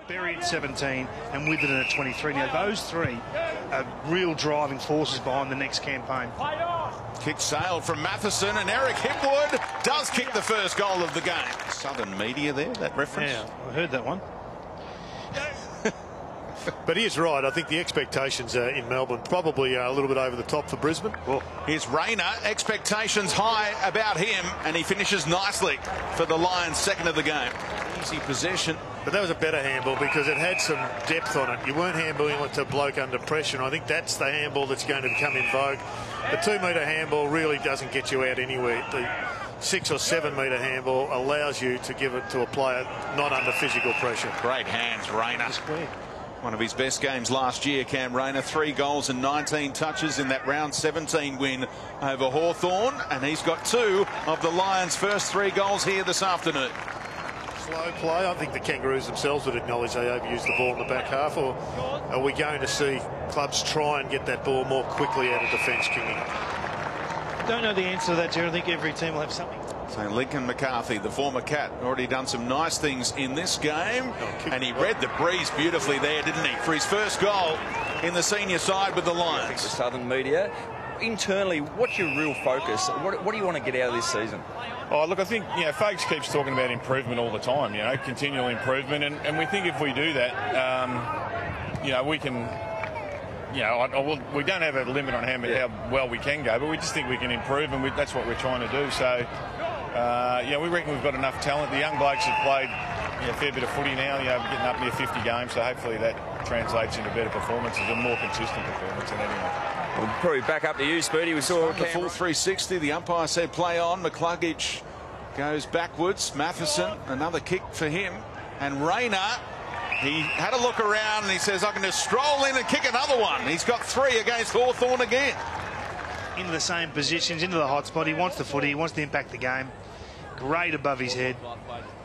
Berry at 17 and Witherden at 23. Now, those three are real driving forces behind the next campaign. Kick sailed from Matheson, and Eric Hipwood does kick the first goal of the game. Southern media there, that reference? Yeah, I heard that one. But he is right. I think the expectations in Melbourne probably a little bit over the top for Brisbane. Well, here's Rayner. Expectations high about him, and he finishes nicely for the Lions' second of the game. Easy possession. But that was a better handball because it had some depth on it. You weren't handballing it to a bloke under pressure, and I think that's the handball that's going to become in vogue. The 2-metre handball really doesn't get you out anywhere. The 6 or 7 metre handball allows you to give it to a player not under physical pressure. Great hands, Rayner. One of his best games last year, Cam Rayner. 3 goals and 19 touches in that round 17 win over Hawthorn. And he's got 2 of the Lions' first 3 goals here this afternoon. Slow play. I think the Kangaroos themselves would acknowledge they overused the ball in the back half. Or are we going to see clubs try and get that ball more quickly out of defence, Kingy? Don't know the answer to that, Jerry. I think every team will have something. So Lincoln McCarthy, the former Cat, already done some nice things in this game. And he read the breeze beautifully there, didn't he? For his first goal in the senior side with the Lions. The Southern media, internally, what's your real focus? What do you want to get out of this season? Oh, look, I think, Folks keeps talking about improvement all the time, continual improvement. And we think if we do that, we can... we don't have a limit on how well we can go, but we just think we can improve, and that's what we're trying to do. So, we reckon we've got enough talent. The young blokes have played a fair bit of footy now, getting up near 50 games, so hopefully that translates into better performances and more consistent performance than anyone. We'll probably back up to you, Spoody. We saw the full 360. The umpire said play on. McCluggage goes backwards. Matheson, another kick for him. And Rayner, he had a look around and he says, I can just stroll in and kick another one. He's got 3 against Hawthorn again. Into the same positions, into the hot spot. He wants the footy. He wants to impact the game. Great above his head.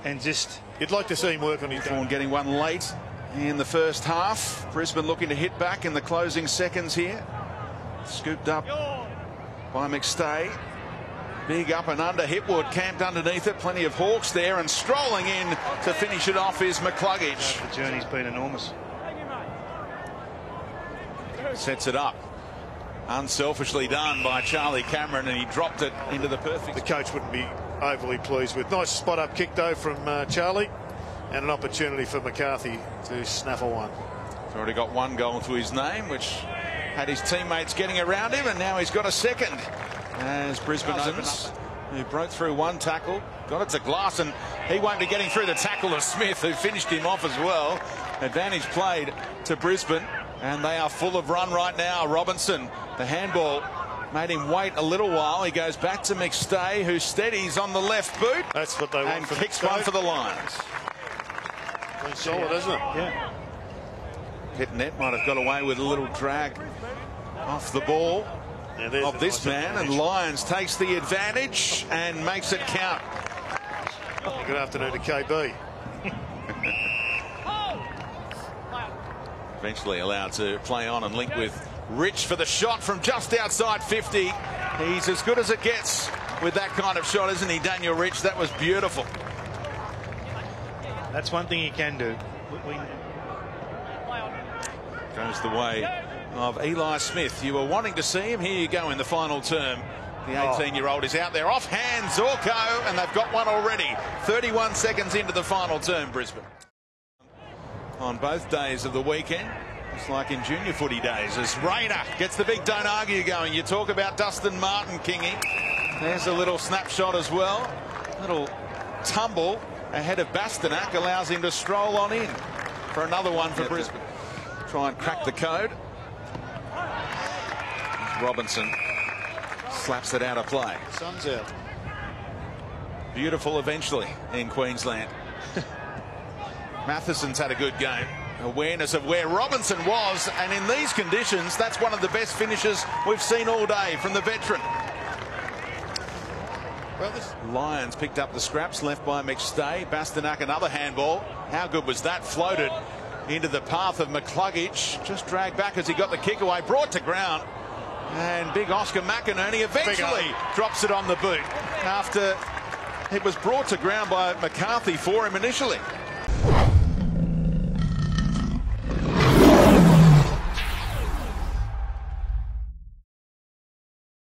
And just... You'd like to see him work on his Hawthorn getting one late in the first half. Brisbane looking to hit back in the closing seconds here. Scooped up by McStay. Big up and under. Hipwood camped underneath it. Plenty of Hawks there, and strolling in to finish it off is McCluggage. The journey's been enormous. Sets it up. Unselfishly done by Charlie Cameron, and he dropped it into the perfect. The coach wouldn't be overly pleased with. Nice spot up kick though from Charlie, and an opportunity for McCarthy to snaffle one. He's already got 1 goal to his name, which had his teammates getting around him, and now he's got a second. As Brisbane opens, who broke through 1 tackle, got it to Glass, and he won't be getting through the tackle of Smith, who finished him off as well. Advantage played to Brisbane, and they are full of run right now. Robinson, the handball made him wait a little while. He goes back to McStay, who steadies on the left boot. That's what they want, and for kicks McStay. One for the Lions. Pretty solid, isn't it? Yeah. Pitnet might have got away with a little drag off the ball of this man, and Lions takes the advantage and makes it count. Good afternoon to KB. Eventually allowed to play on and link with Rich for the shot from just outside 50. He's as good as it gets with that kind of shot, isn't he, Daniel Rich? That was beautiful. That's one thing he can do. Goes the way of Eli Smith. You were wanting to see him. Here you go in the final term. The 18-year-old is out there off hand, Zorko, and they've got one already. 31 seconds into the final term, Brisbane. On both days of the weekend, it's like in junior footy days, as Rayner gets the big don't argue going. You talk about Dustin Martin, Kingy. There's a little snapshot as well. Little tumble ahead of Bastanak allows him to stroll on in for another one for Brisbane. Try and crack the code. Robinson slaps it out of play. Sun's out. Beautiful eventually in Queensland. Matheson's had a good game. Awareness of where Robinson was, and in these conditions, that's one of the best finishes we've seen all day from the veteran. Well, Lions picked up the scraps left by McStay. Bastanak, another handball. How good was that? Floated into the path of McCluggage. Just dragged back as he got the kick away. Brought to ground. And big Oscar McInerney eventually drops it on the boot after it was brought to ground by McCarthy for him initially.